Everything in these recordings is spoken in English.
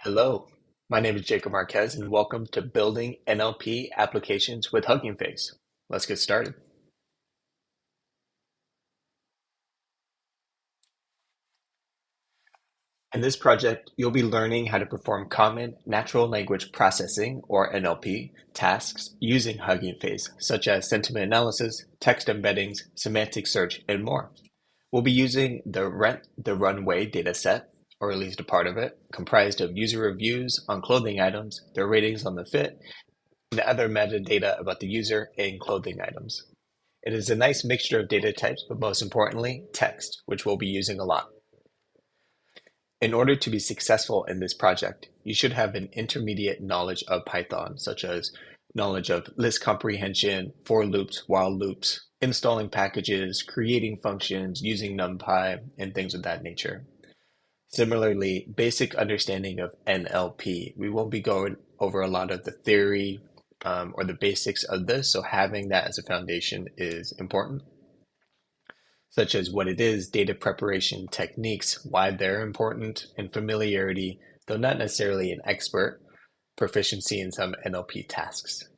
Hello, my name is Jacob Marquez, and welcome to Building NLP Applications with Hugging Face. Let's get started. In this project, you'll be learning how to perform common natural language processing, or NLP, tasks using Hugging Face, such as sentiment analysis, text embeddings, semantic search, and more. We'll be using the Rent the Runway dataset, or at least a part of it, comprised of user reviews on clothing items, their ratings on the fit, and other metadata about the user and clothing items. It is a nice mixture of data types, but most importantly, text, which we'll be using a lot. In order to be successful in this project, you should have an intermediate knowledge of Python, such as knowledge of list comprehension, for loops, while loops, installing packages, creating functions, using NumPy, and things of that nature. Similarly, basic understanding of NLP. We won't be going over a lot of the theory or the basics of this, so having that as a foundation is important, such as what it is, data preparation techniques, why they're important, and familiarity, though not necessarily an expert, proficiency in some NLP tasks.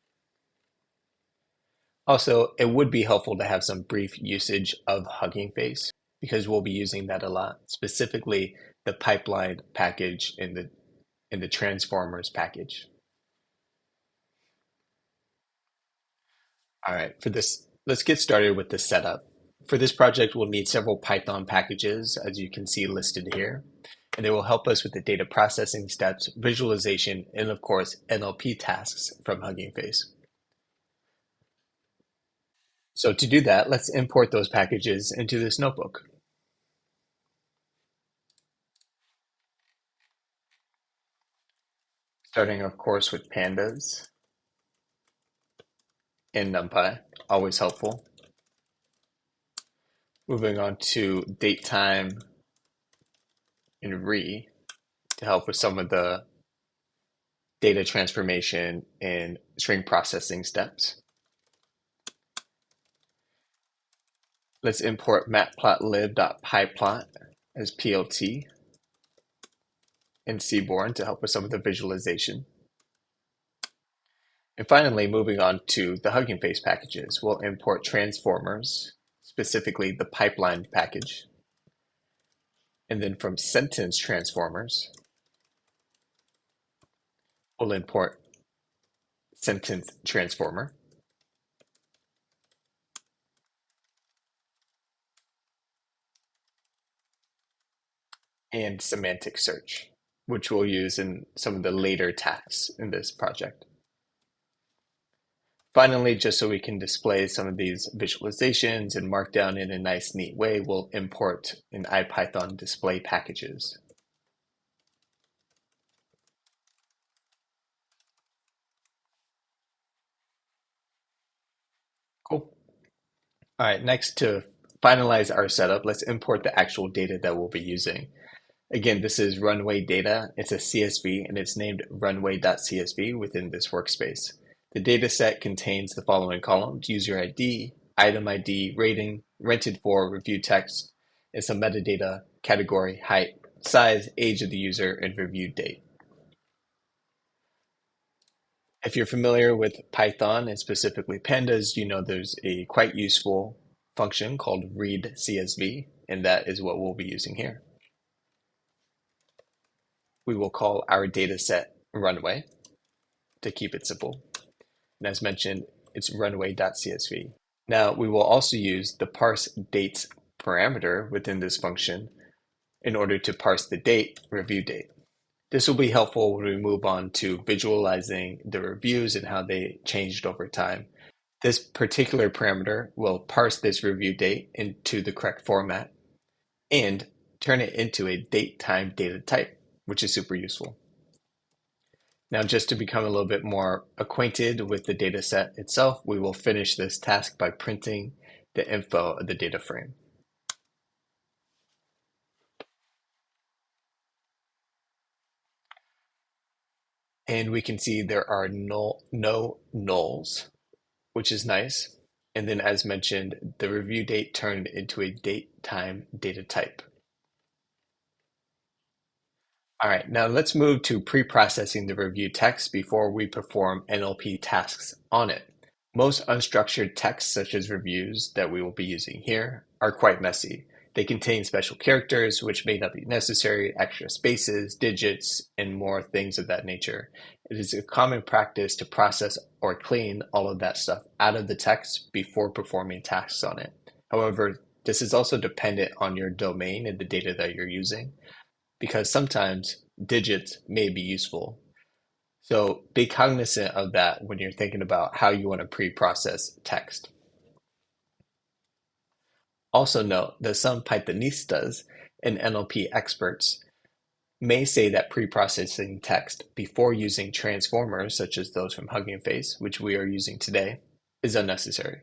Also, it would be helpful to have some brief usage of Hugging Face because we'll be using that a lot, specifically the pipeline package in the transformers package. All right, for this, let's get started with the setup. For this project, we'll need several Python packages, as you can see listed here, and they will help us with the data processing steps, visualization, and of course, NLP tasks from Hugging Face. So to do that, let's import those packages into this notebook. Starting, of course, with pandas and NumPy, always helpful. Moving on to datetime and re to help with some of the data transformation and string processing steps. Let's import matplotlib.pyplot as PLT and Seaborn to help with some of the visualization. And finally, moving on to the Hugging Face packages, we'll import transformers, specifically the pipeline package. And then from sentence transformers, we'll import sentence transformer. And semantic search, which we'll use in some of the later tasks in this project. Finally, just so we can display some of these visualizations and markdown in a nice, neat way, we'll import an IPython display packages. Cool. All right, next to finalize our setup, let's import the actual data that we'll be using. Again, this is runway data. It's a CSV and it's named runway.csv within this workspace. The data set contains the following columns: user ID, item ID, rating, rented for, review text, and some metadata, category, height, size, age of the user, and review date. If you're familiar with Python and specifically pandas, you know there's a quite useful function called read CSV, and that is what we'll be using here. We will call our data set runway to keep it simple. And as mentioned, it's runway.csv. Now we will also use the parse dates parameter within this function in order to parse the date, review date. This will be helpful when we move on to visualizing the reviews and how they changed over time. This particular parameter will parse this review date into the correct format and turn it into a date time data type, which is super useful. Now, just to become a little bit more acquainted with the data set itself, we will finish this task by printing the info of the data frame. And we can see there are no nulls, which is nice. And then as mentioned, the review date turned into a date time data type. All right, now let's move to pre-processing the review text before we perform NLP tasks on it. Most unstructured texts, such as reviews that we will be using here, are quite messy. They contain special characters, which may not be necessary, extra spaces, digits, and more things of that nature. It is a common practice to process or clean all of that stuff out of the text before performing tasks on it. However, this is also dependent on your domain and the data that you're using, because sometimes digits may be useful. So be cognizant of that when you're thinking about how you want to pre-process text. Also note that some Pythonistas and NLP experts may say that pre-processing text before using transformers, such as those from Hugging Face, which we are using today, is unnecessary.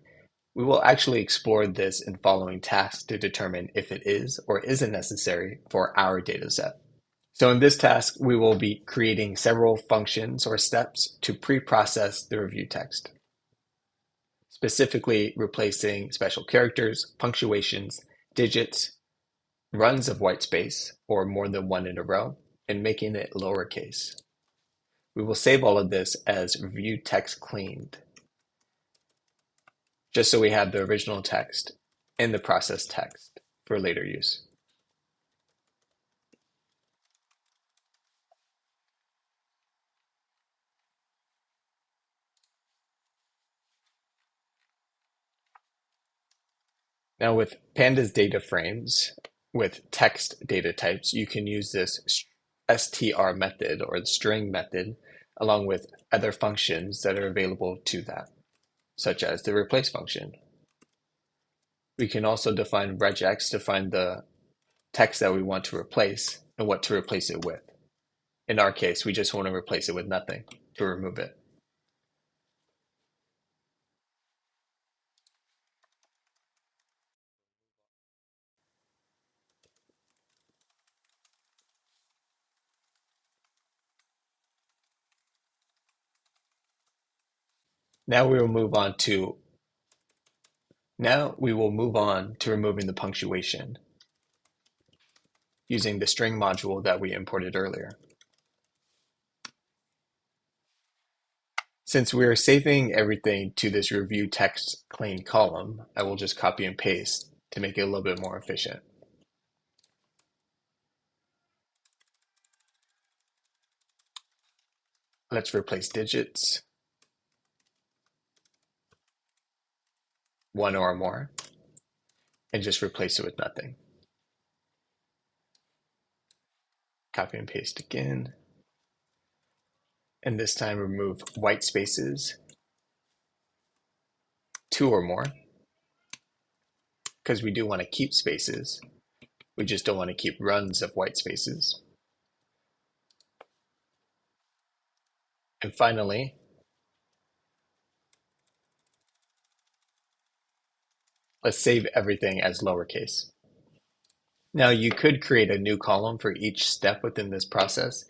We will actually explore this in following tasks to determine if it is or isn't necessary for our dataset. So in this task, we will be creating several functions or steps to pre-process the review text, specifically replacing special characters, punctuations, digits, runs of white space, or more than one in a row, and making it lowercase. We will save all of this as review text cleaned, just so we have the original text and the processed text for later use. Now with pandas data frames with text data types, you can use this str method or the string method along with other functions that are available to that, such as the replace function. We can also define regex to find the text that we want to replace and what to replace it with. In our case, we just want to replace it with nothing to remove it. Now we will move on to removing the punctuation using the string module that we imported earlier. Since we are saving everything to this review text clean column, I will just copy and paste to make it a little bit more efficient. Let's replace digits, one or more, and just replace it with nothing. Copy and paste again. And this time remove white spaces, two or more, because we do want to keep spaces. We just don't want to keep runs of white spaces. And finally, let's save everything as lowercase. Now you could create a new column for each step within this process,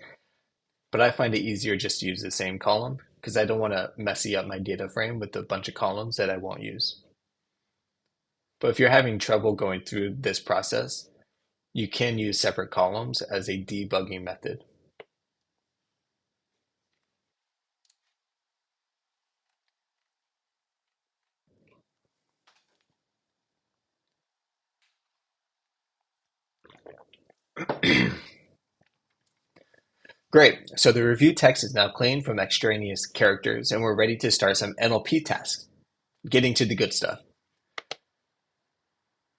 but I find it easier just to use the same column because I don't want to messy up my data frame with a bunch of columns that I won't use. But if you're having trouble going through this process, you can use separate columns as a debugging method. Great, so the review text is now clean from extraneous characters and we're ready to start some NLP tasks, getting to the good stuff.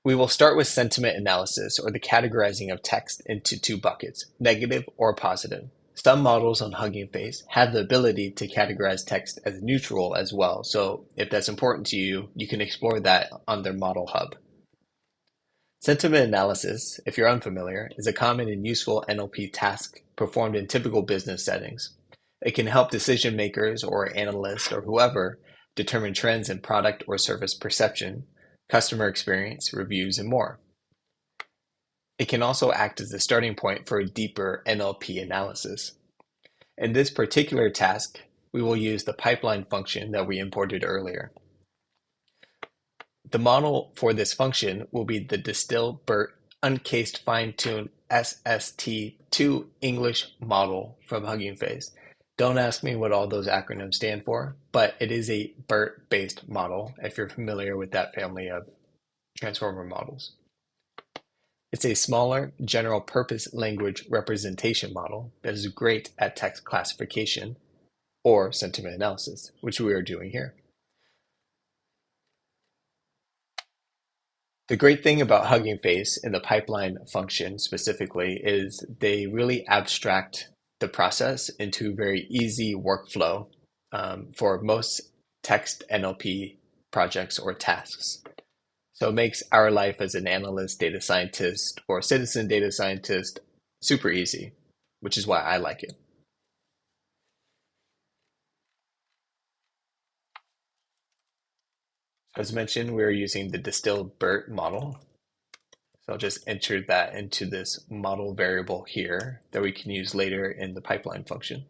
We will start with sentiment analysis or the categorizing of text into two buckets, negative or positive. Some models on Hugging Face have the ability to categorize text as neutral as well, so if that's important to you, you can explore that on their model hub. Sentiment analysis, if you're unfamiliar, is a common and useful NLP task performed in typical business settings. It can help decision makers or analysts or whoever determine trends in product or service perception, customer experience, reviews, and more. It can also act as the starting point for a deeper NLP analysis. In this particular task, we will use the pipeline function that we imported earlier. The model for this function will be the DistilBERT uncased fine-tuned SST2 English model from Hugging Face. Don't ask me what all those acronyms stand for, but it is a BERT-based model if you're familiar with that family of transformer models. It's a smaller, general-purpose language representation model that is great at text classification or sentiment analysis, which we are doing here. The great thing about Hugging Face and the pipeline function specifically is they really abstract the process into a very easy workflow for most text NLP projects or tasks. So it makes our life as an analyst, data scientist, or citizen data scientist super easy, which is why I like it. As mentioned, we're using the DistilBERT model. So I'll just enter that into this model variable here that we can use later in the pipeline function.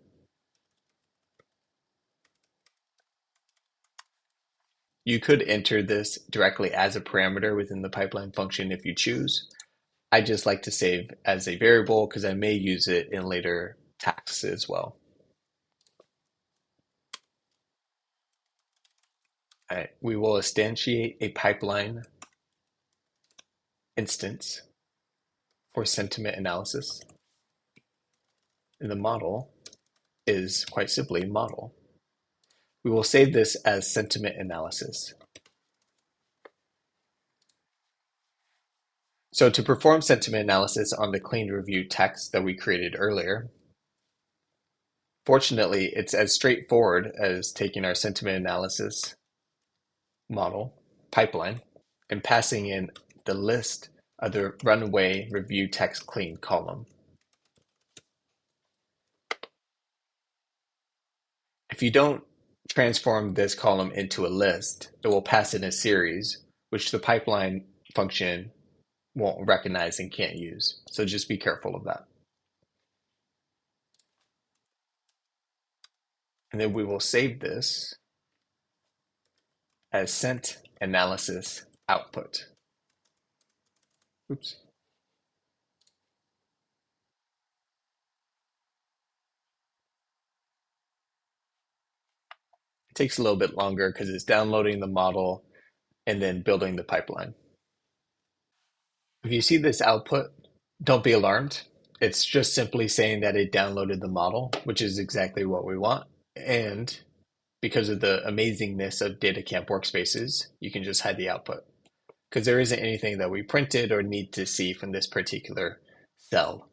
You could enter this directly as a parameter within the pipeline function if you choose. I just like to save as a variable because I may use it in later tasks as well. All right, we will instantiate a pipeline instance for sentiment analysis. And the model is quite simply model. We will save this as sentiment analysis. So to perform sentiment analysis on the clean review text that we created earlier, fortunately, it's as straightforward as taking our sentiment analysis model pipeline and passing in the list of the runway review text clean column. If you don't transform this column into a list, it will pass in a series, which the pipeline function won't recognize and can't use. So just be careful of that. And then we will save this as sent analysis output. Oops. It takes a little bit longer because it's downloading the model and then building the pipeline. If you see this output, don't be alarmed. It's just simply saying that it downloaded the model, which is exactly what we want. And because of the amazingness of DataCamp workspaces, you can just hide the output because there isn't anything that we printed or need to see from this particular cell.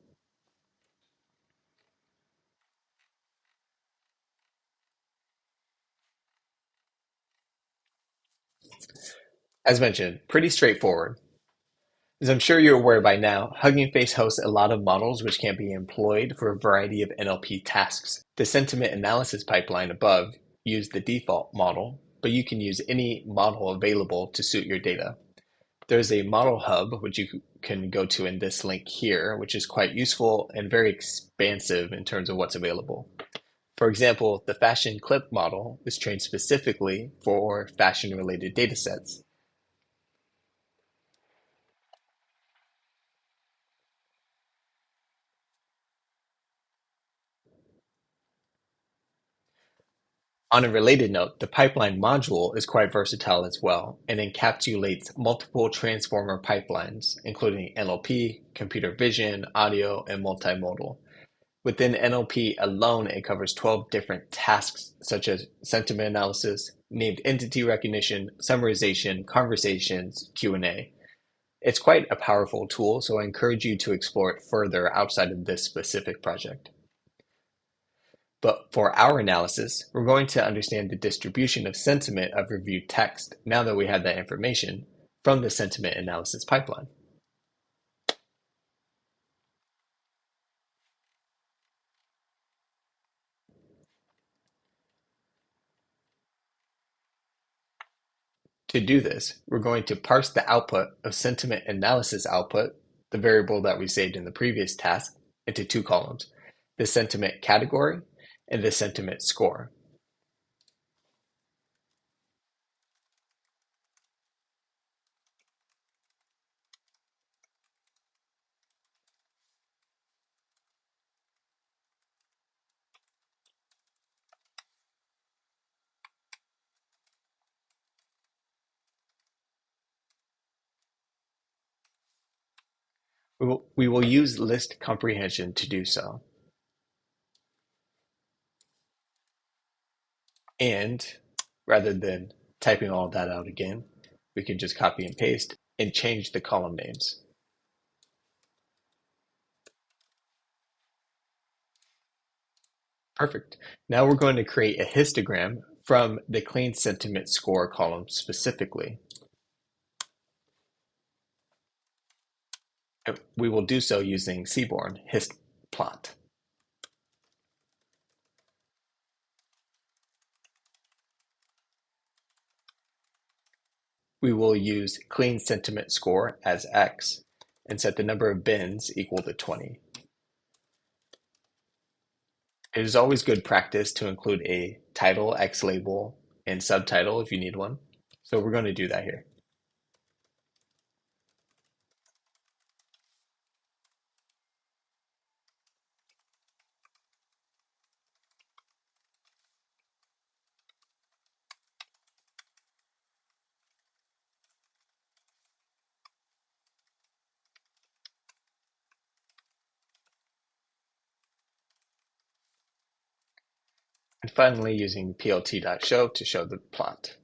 As mentioned, pretty straightforward. As I'm sure you're aware by now, Hugging Face hosts a lot of models which can be employed for a variety of NLP tasks. The sentiment analysis pipeline above used the default model, but you can use any model available to suit your data. There's a model hub, which you can go to in this link here, which is quite useful and very expansive in terms of what's available. For example, the fashion clip model is trained specifically for fashion-related datasets. On a related note, the pipeline module is quite versatile as well and encapsulates multiple transformer pipelines, including NLP, computer vision, audio, and multimodal. Within NLP alone, it covers 12 different tasks such as sentiment analysis, named entity recognition, summarization, conversations, Q&A. It's quite a powerful tool, so I encourage you to explore it further outside of this specific project. But for our analysis, we're going to understand the distribution of sentiment of reviewed text now that we have that information from the sentiment analysis pipeline. To do this, we're going to parse the output of sentiment analysis output, the variable that we saved in the previous task, into two columns, the sentiment category and the sentiment score. We will use list comprehension to do so. And rather than typing all that out again, we can just copy and paste and change the column names. Perfect. Now we're going to create a histogram from the clean sentiment score column specifically. We will do so using Seaborn hist plot. We will use clean sentiment score as X and set the number of bins equal to 20. It is always good practice to include a title, X label, and subtitle if you need one. So we're going to do that here. And finally using plt.show to show the plot.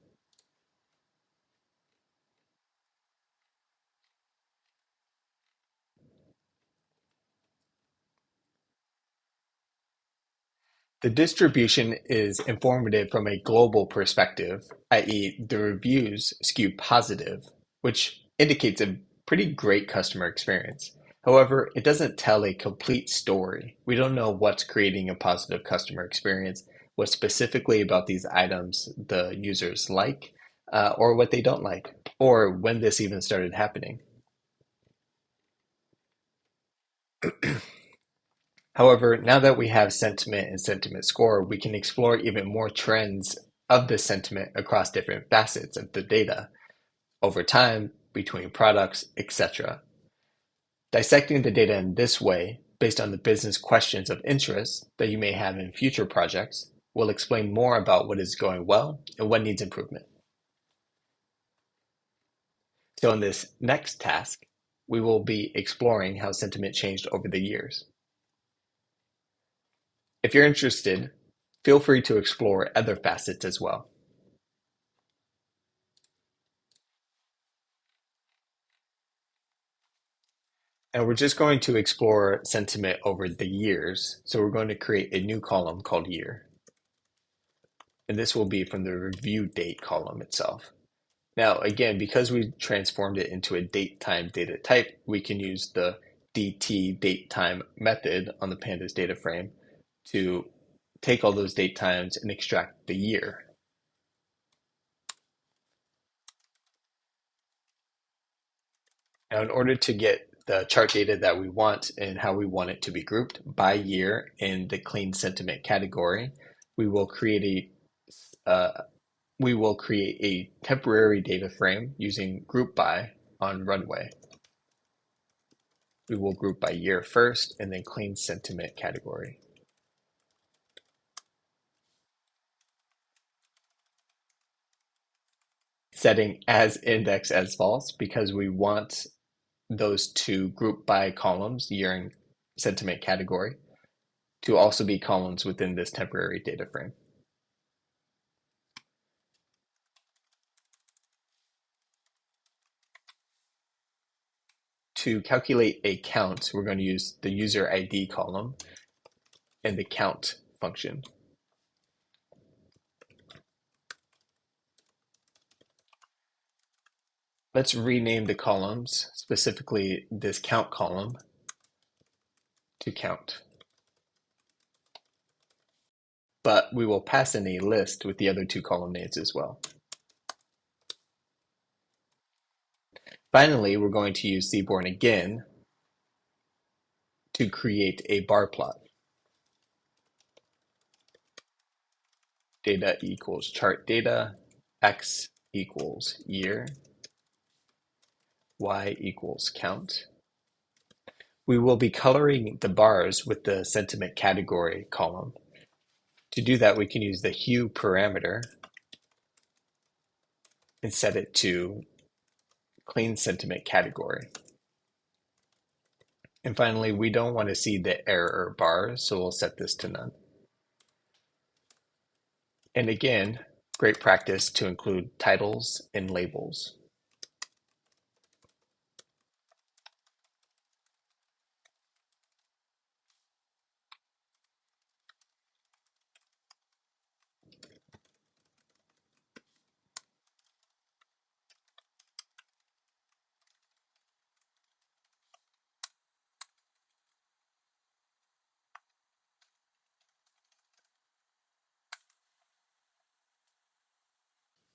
The distribution is informative from a global perspective, i.e. the reviews skew positive, which indicates a pretty great customer experience. However, it doesn't tell a complete story. We don't know what's creating a positive customer experience, what specifically about these items the users like, or what they don't like, or when this even started happening. However, now that we have sentiment and sentiment score, we can explore even more trends of the sentiment across different facets of the data over time, between products, etc. Dissecting the data in this way, based on the business questions of interest that you may have in future projects, will explain more about what is going well and what needs improvement. So in this next task, we will be exploring how sentiment changed over the years. If you're interested, feel free to explore other facets as well. And we're just going to explore sentiment over the years. So we're going to create a new column called year. And this will be from the review date column itself. Now, again, because we transformed it into a date time data type, we can use the DT date time method on the pandas data frame to take all those date times and extract the year. Now, in order to get the chart data that we want and how we want it to be grouped by year in the clean sentiment category, we will create a temporary data frame using group by on Runway. We will group by year first and then clean sentiment category. Setting as index as false because we want those two group by columns, year and sentiment category, to also be columns within this temporary data frame. To calculate a count, we're going to use the user ID column and the count function. Let's rename the columns, specifically this count column, to count. But we will pass in a list with the other two column names as well. Finally, we're going to use Seaborn again to create a bar plot. Data equals chart data, X equals year, Y equals count. We will be coloring the bars with the sentiment category column. To do that, we can use the hue parameter and set it to clean sentiment category. And finally, we don't want to see the error bars, so we'll set this to none. And again, great practice to include titles and labels.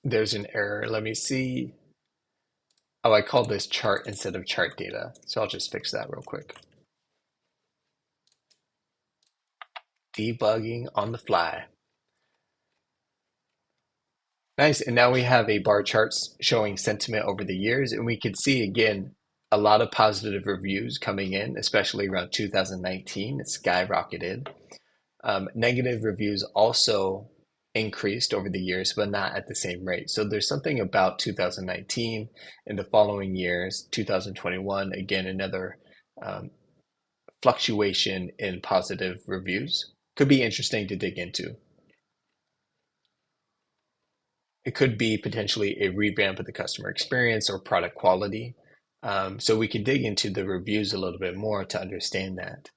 There's an error. Let me see. Oh, I called this chart instead of chart data. So I'll just fix that real quick. Debugging on the fly. Nice. And now we have a bar charts showing sentiment over the years. And we can see again a lot of positive reviews coming in, especially around 2019. It skyrocketed. Negative reviews also increased over the years, but not at the same rate. So there's something about 2019 and the following years, 2021, again, another um, fluctuation in positive reviews. Could be interesting to dig into. It could be potentially a revamp of the customer experience or product quality. So we can dig into the reviews a little bit more to understand that.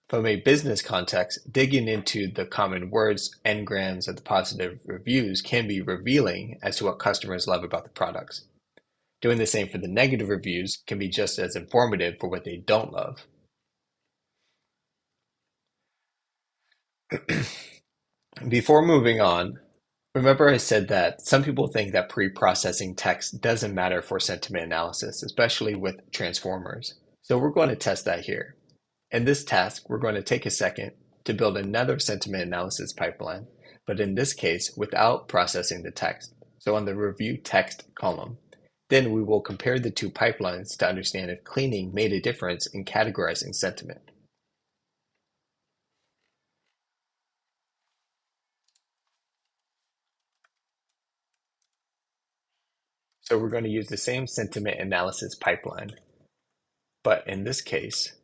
From a business context, digging into the common words, engrams of the positive reviews can be revealing as to what customers love about the products. Doing the same for the negative reviews can be just as informative for what they don't love. Before moving on, remember I said that some people think that pre-processing text doesn't matter for sentiment analysis, especially with transformers. So we're going to test that here. In this task, we're going to take a second to build another sentiment analysis pipeline, but in this case, without processing the text. So on the review text column, then we will compare the two pipelines to understand if cleaning made a difference in categorizing sentiment. So we're going to use the same sentiment analysis pipeline, but in this case,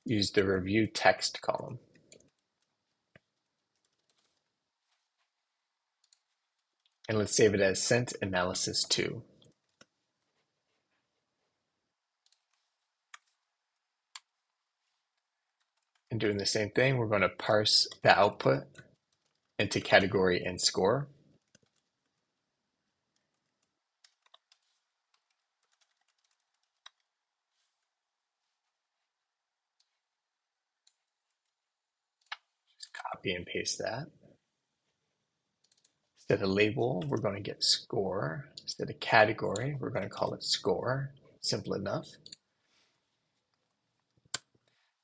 use the review text column. And let's save it as sent analysis 2. And doing the same thing, we're going to parse the output into category and score. Just copy and paste that. Instead of label, we're going to get score. Instead of category, we're going to call it score. Simple enough.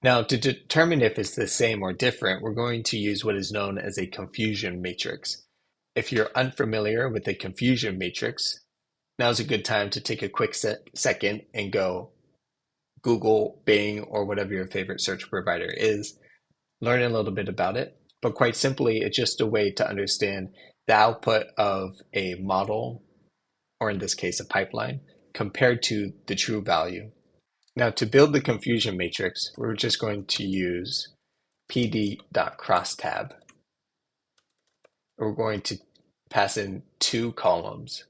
Now, to determine if it's the same or different, we're going to use what is known as a confusion matrix. If you're unfamiliar with the confusion matrix, now's a good time to take a quick second and go Google, Bing, or whatever your favorite search provider is, learn a little bit about it. But quite simply, it's just a way to understand the output of a model, or in this case, a pipeline, compared to the true value. Now, to build the confusion matrix, we're just going to use pd.crosstab. We're going to pass in two columns,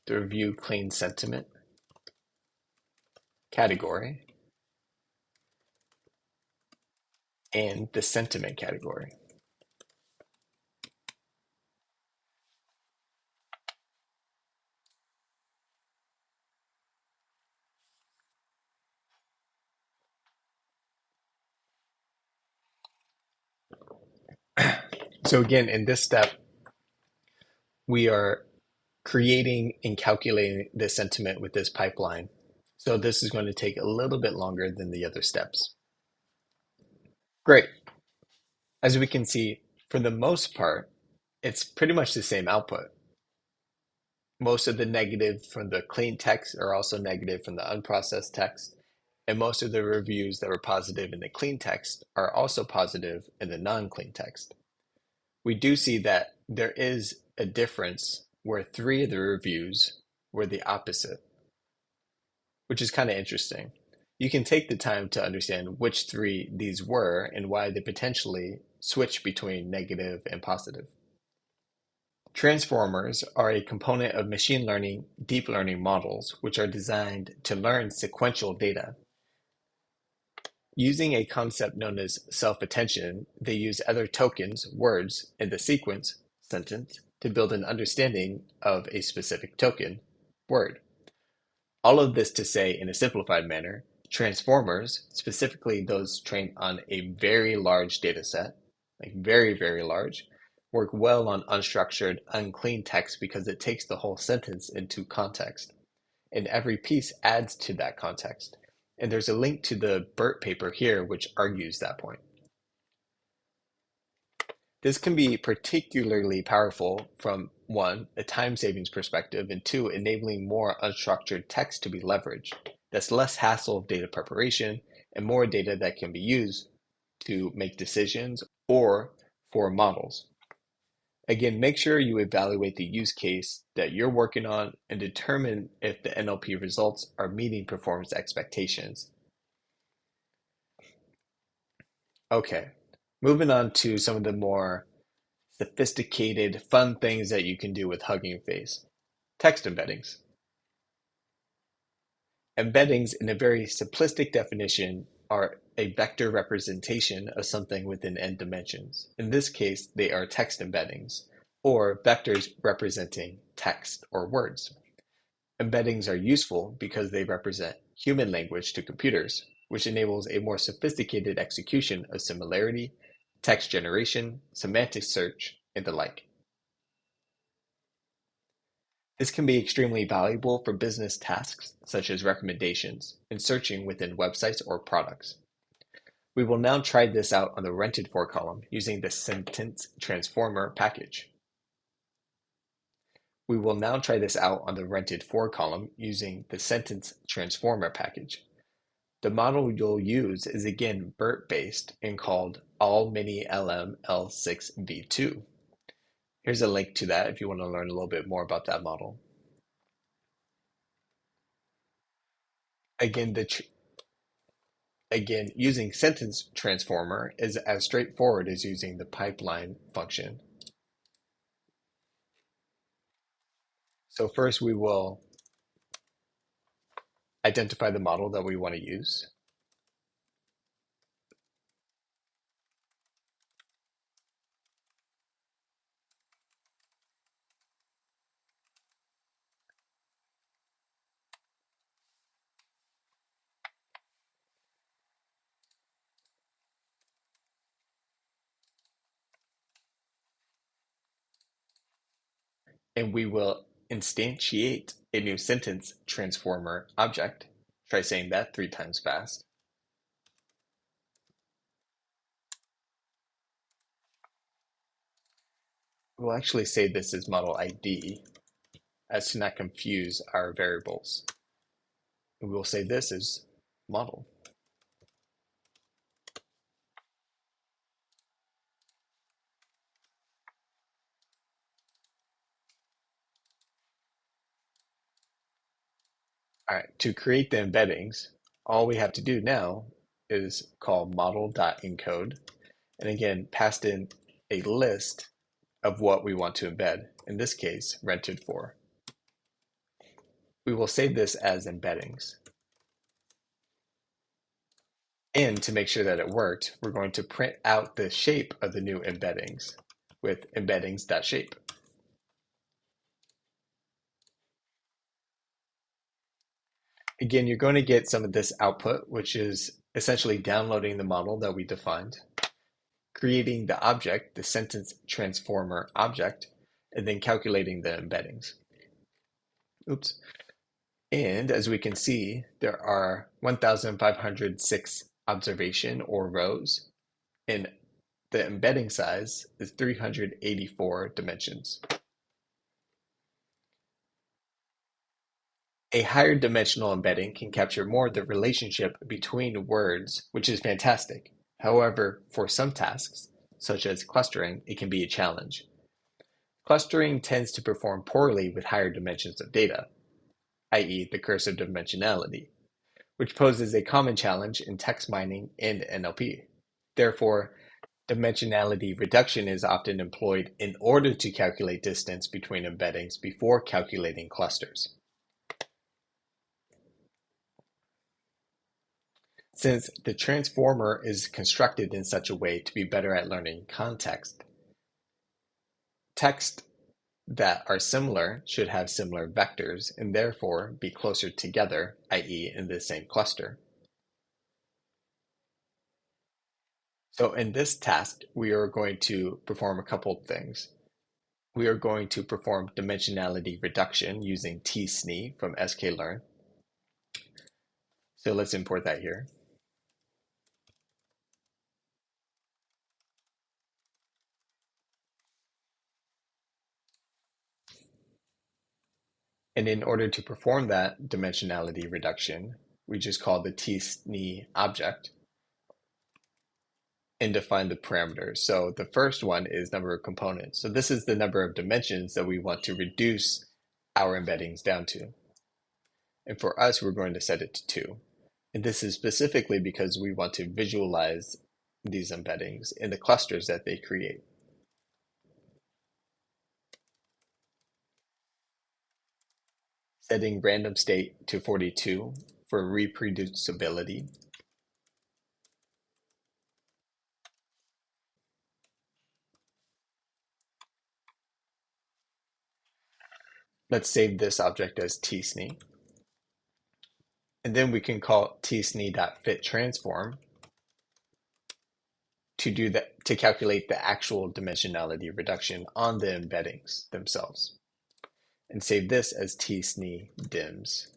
the review clean sentiment category and the sentiment category. So again, in this step, we are creating and calculating the sentiment with this pipeline. So this is going to take a little bit longer than the other steps. Great. As we can see, for the most part, it's pretty much the same output. Most of the negative from the clean text are also negative from the unprocessed text. And most of the reviews that were positive in the clean text are also positive in the non-clean text. We do see that there is a difference where 3 of the reviews were the opposite, which is kind of interesting. You can take the time to understand which three these were and why they potentially switch between negative and positive. Transformers are a component of machine learning deep learning models, which are designed to learn sequential data. Using a concept known as self-attention, they use other tokens, words, in the sequence, sentence, to build an understanding of a specific token, word. All of this to say, in a simplified manner, transformers, specifically those trained on a very large data set, like very, very large, work well on unstructured, unclean text because it takes the whole sentence into context, and every piece adds to that context. And there's a link to the BERT paper here which argues that point. This can be particularly powerful from one, a time savings perspective, and two, enabling more unstructured text to be leveraged. That's less hassle of data preparation and more data that can be used to make decisions or for models. Again, make sure you evaluate the use case that you're working on and determine if the NLP results are meeting performance expectations. Okay, moving on to some of the more sophisticated, fun things that you can do with Hugging Face. Text embeddings. Embeddings, in a very simplistic definition, are a vector representation of something within n dimensions. In this case, they are text embeddings, or vectors representing text or words. Embeddings are useful because they represent human language to computers, which enables a more sophisticated execution of similarity, text generation, semantic search, and the like. This can be extremely valuable for business tasks such as recommendations and searching within websites or products. We will now try this out on the rented for column using the sentence transformer package. We will now try this out on the rented for column using the sentence transformer package. The model you'll use is again BERT based and called All-Mini-LM L6v2. Here's a link to that if you want to learn a little bit more about that model. Again, using sentence transformer is as straightforward as using the pipeline function. So first we will identify the model that we want to use. And we will instantiate a new sentence transformer object. Try saying that 3 times fast. We'll actually say this is model ID as to not confuse our variables. And we'll say this is model. All right, to create the embeddings, all we have to do now is call model.encode, and again, pass in a list of what we want to embed, in this case, rented for. We will save this as embeddings. And to make sure that it worked, we're going to print out the shape of the new embeddings with embeddings.shape. Again, you're going to get some of this output, which is essentially downloading the model that we defined, creating the object, the sentence transformer object, and then calculating the embeddings. Oops. And as we can see, there are 1,506 observation or rows, and the embedding size is 384 dimensions. A higher dimensional embedding can capture more of the relationship between words, which is fantastic. However, for some tasks, such as clustering, it can be a challenge. Clustering tends to perform poorly with higher dimensions of data, i.e. the curse of dimensionality. which poses a common challenge in text mining and NLP. Therefore, dimensionality reduction is often employed in order to calculate distance between embeddings before calculating clusters. Since the transformer is constructed in such a way to be better at learning context, text that are similar should have similar vectors and therefore be closer together, i.e. in the same cluster. So in this task, we are going to perform a couple of things. We are going to perform dimensionality reduction using tsne from sklearn. So let's import that here. And in order to perform that dimensionality reduction, we just call the tsne object and define the parameters. So the first one is number of components. So this is the number of dimensions that we want to reduce our embeddings down to. And for us, we're going to set it to 2. And this is specifically because we want to visualize these embeddings in the clusters that they create. Setting random state to 42 for reproducibility. Let's save this object as tsne. And then we can call tsne.fitTransform to calculate the actual dimensionality reduction on the embeddings themselves. And save this as tsne dims.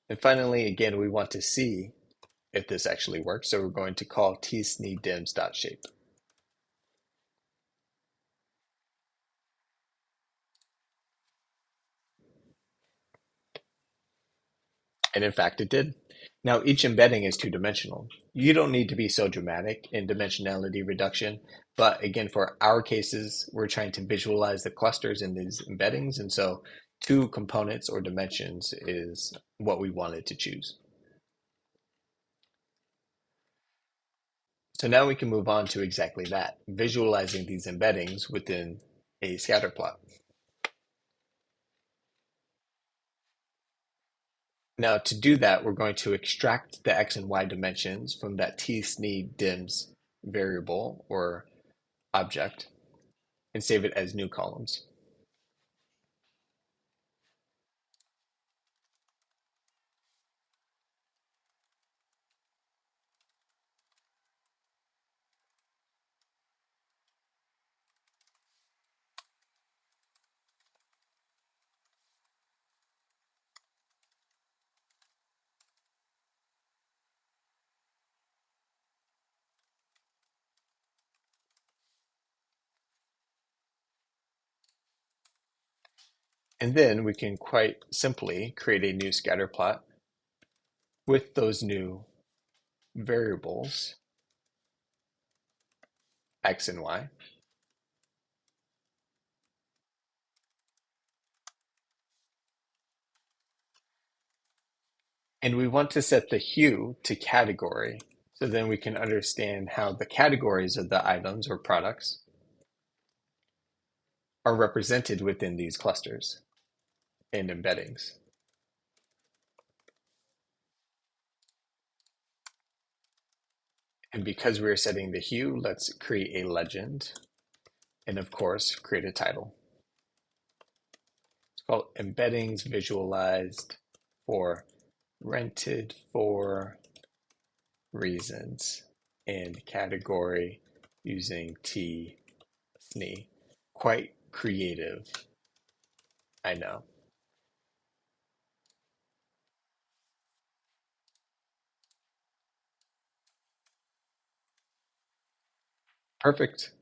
And finally, again, we want to see if this actually works, so we're going to call tsne dims.shape. And in fact, it did. Now, each embedding is two-dimensional. You don't need to be so dramatic in dimensionality reduction, but again, for our cases, we're trying to visualize the clusters in these embeddings, and so 2 components or dimensions is what we wanted to choose. So now we can move on to exactly that, visualizing these embeddings within a scatter plot. Now to do that, we're going to extract the x and y dimensions from that tsne dims variable or object and save it as new columns. And then we can quite simply create a new scatter plot with those new variables, x and y. And we want to set the hue to category, so then we can understand how the categories of the items or products are represented within these clusters and embeddings. And because we're setting the hue, let's create a legend and of course create a title. It's called Embeddings Visualized for Rented for Reasons and category using tsne. Quite creative, I know. Perfect.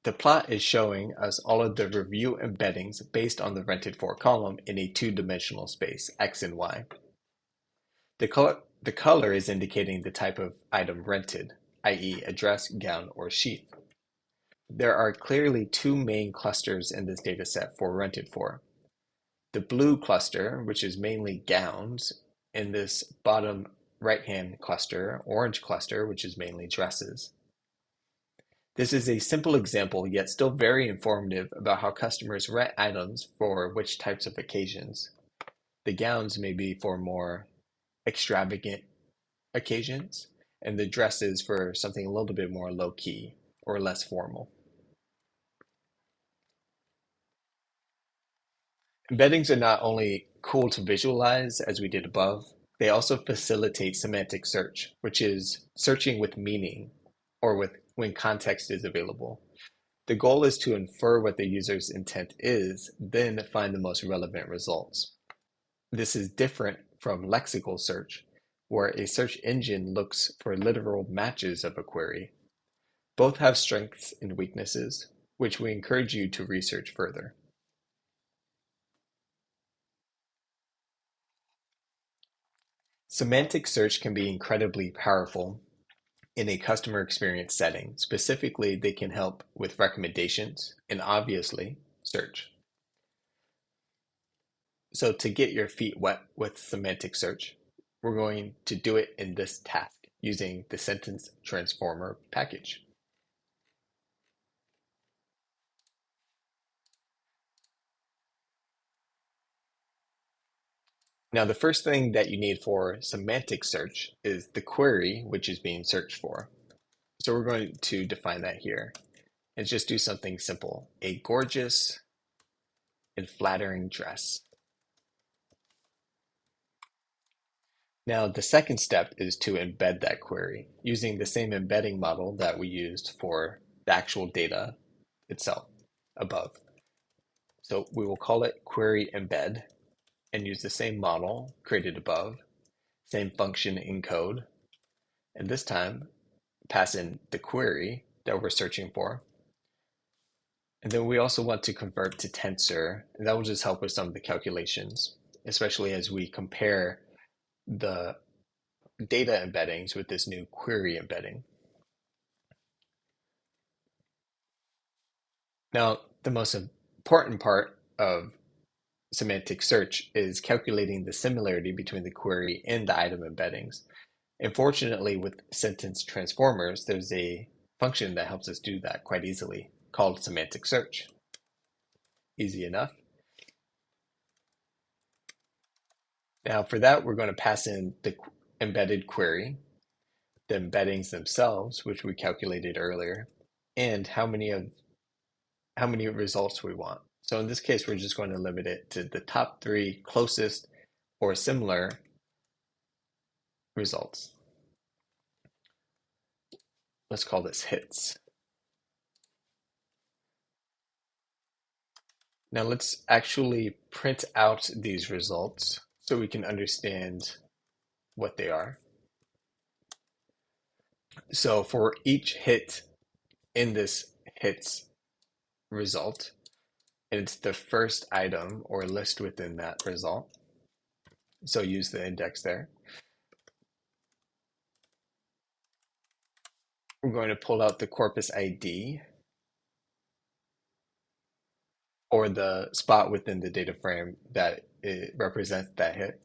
The plot is showing us all of the review embeddings based on the rented for column in a two-dimensional space, x and y. The color is indicating the type of item rented, i.e. a dress, gown, or sheath. There are clearly 2 main clusters in this dataset for rented for. the blue cluster, which is mainly gowns, and this bottom right-hand cluster, orange cluster, which is mainly dresses. This is a simple example, yet still very informative about how customers rent items for which types of occasions. The gowns may be for more extravagant occasions, and the dresses for something a little bit more low-key or less formal. Embeddings are not only cool to visualize, as we did above, they also facilitate semantic search, which is searching with meaning or with when context is available. The goal is to infer what the user's intent is, then find the most relevant results. This is different from lexical search, where a search engine looks for literal matches of a query. Both have strengths and weaknesses, which we encourage you to research further. Semantic search can be incredibly powerful in a customer experience setting. Specifically, they can help with recommendations and obviously search. So to get your feet wet with semantic search, we're going to do it in this task using the sentence transformer package. Now, the first thing that you need for semantic search is the query which is being searched for. So we're going to define that here and just do something simple. A gorgeous and flattering dress. Now, the second step is to embed that query using the same embedding model that we used for the actual data itself above. So we will call it query embed and use the same model created above, same function in code, and this time pass in the query that we're searching for. And then we also want to convert to tensor, and that will just help with some of the calculations, especially as we compare the data embeddings with this new query embedding. Now, the most important part of semantic search is calculating the similarity between the query and the item embeddings. Unfortunately, with sentence transformers, there's a function that helps us do that quite easily called semantic search. Easy enough. Now for that, we're going to pass in the embedded query, the embeddings themselves, which we calculated earlier, and how many results we want. So in this case, we're just going to limit it to the top 3 closest or similar results. Let's call this hits. Now let's actually print out these results so we can understand what they are. So for each hit in this hits result, it's the first item or list within that result. So use the index there. We're going to pull out the corpus ID or the spot within the data frame that it represents that hit.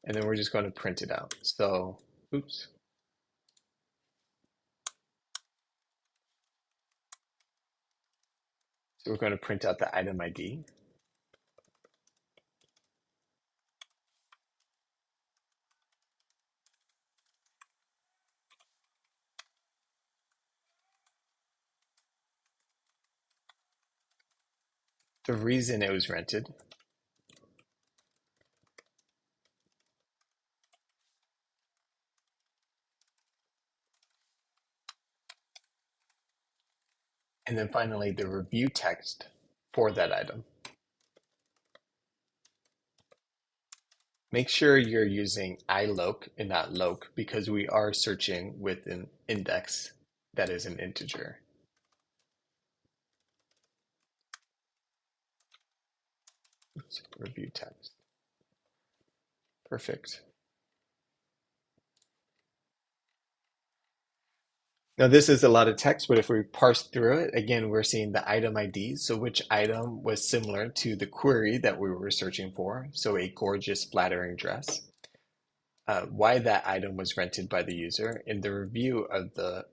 And then we're just going to print it out. So, oops. So we're going to print out the item ID. The reason it was rented. And then finally, the review text for that item. Make sure you're using iloc and not loc because we are searching with an index that is an integer. Oops, review text. Perfect. Now, this is a lot of text, but if we parse through it, again, we're seeing the item IDs. So which item was similar to the query that we were searching for? So a gorgeous, flattering dress. Why that item was rented by the user, and the review of the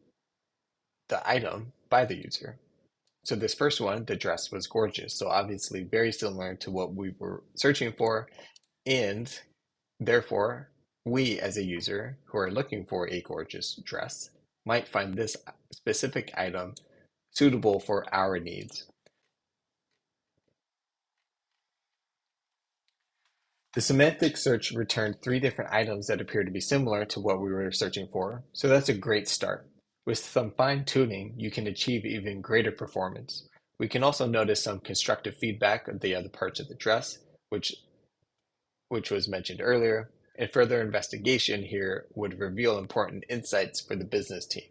item by the user. So this first one, the dress was gorgeous. So obviously very similar to what we were searching for. And therefore, we as a user who are looking for a gorgeous dress might find this specific item suitable for our needs. The semantic search returned 3 different items that appear to be similar to what we were searching for, so that's a great start. With some fine-tuning, you can achieve even greater performance. We can also notice some constructive feedback of the other parts of the dress, which was mentioned earlier, and further investigation here would reveal important insights for the business team.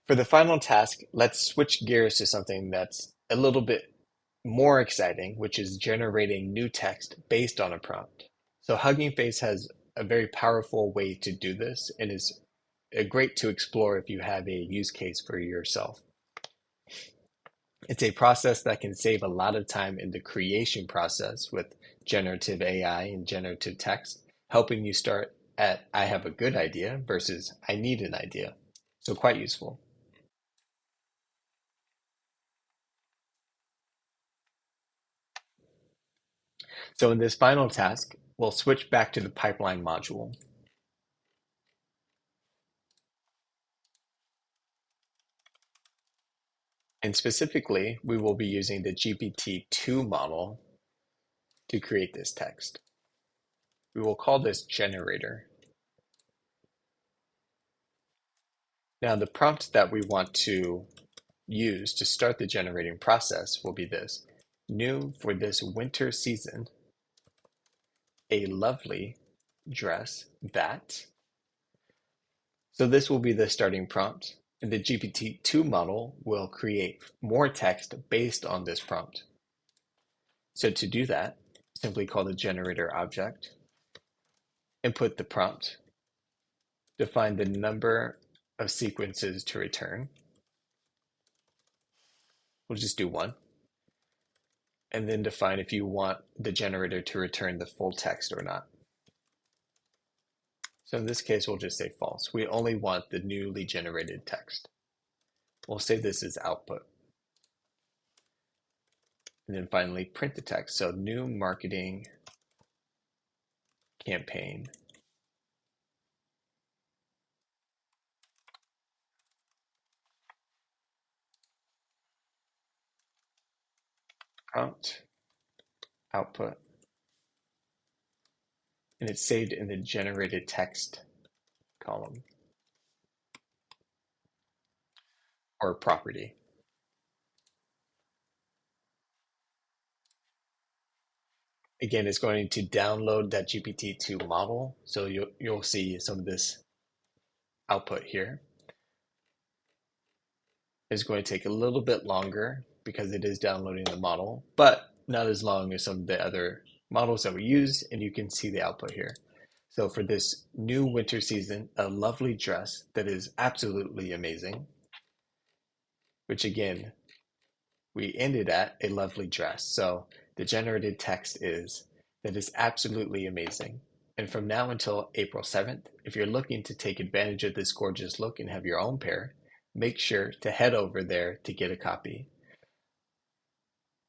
For the final task, let's switch gears to something that's a little bit more exciting, which is generating new text based on a prompt. So Hugging Face has a very powerful way to do this and is great to explore if you have a use case for yourself. It's a process that can save a lot of time in the creation process with generative AI and generative text, helping you start at I have a good idea versus I need an idea. So quite useful. So in this final task, we'll switch back to the pipeline module. And specifically, we will be using the GPT-2 model to create this text. We will call this generator. Now, the prompt that we want to use to start the generating process will be this: new for this winter season, a lovely dress that. So this will be the starting prompt, and the GPT-2 model will create more text based on this prompt. So to do that, simply call the generator object, input the prompt, define the number of sequences to return. We'll just do 1. And then define if you want the generator to return the full text or not. So in this case, we'll just say false. We only want the newly generated text. We'll say this is output. And then finally, print the text. So new marketing campaign. Prompt, output. And it's saved in the generated text column or property. Again, it's going to download that GPT-2 model. So you'll see some of this output here. It's going to take a little bit longer because it is downloading the model, but not as long as some of the other models that we use, and you can see the output here. So for this new winter season, a lovely dress that is absolutely amazing, which again, we ended at a lovely dress. So the generated text is that is absolutely amazing. And from now until April 7th, if you're looking to take advantage of this gorgeous look and have your own pair, make sure to head over there to get a copy.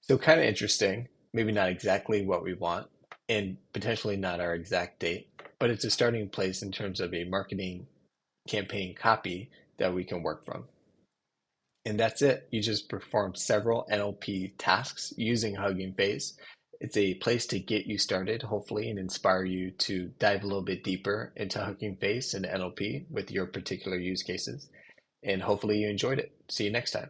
So kind of interesting, maybe not exactly what we want and potentially not our exact date, but it's a starting place in terms of a marketing campaign copy that we can work from. And that's it. You just performed several NLP tasks using Hugging Face. It's a place to get you started, hopefully, and inspire you to dive a little bit deeper into Hugging Face and NLP with your particular use cases. And hopefully you enjoyed it. See you next time.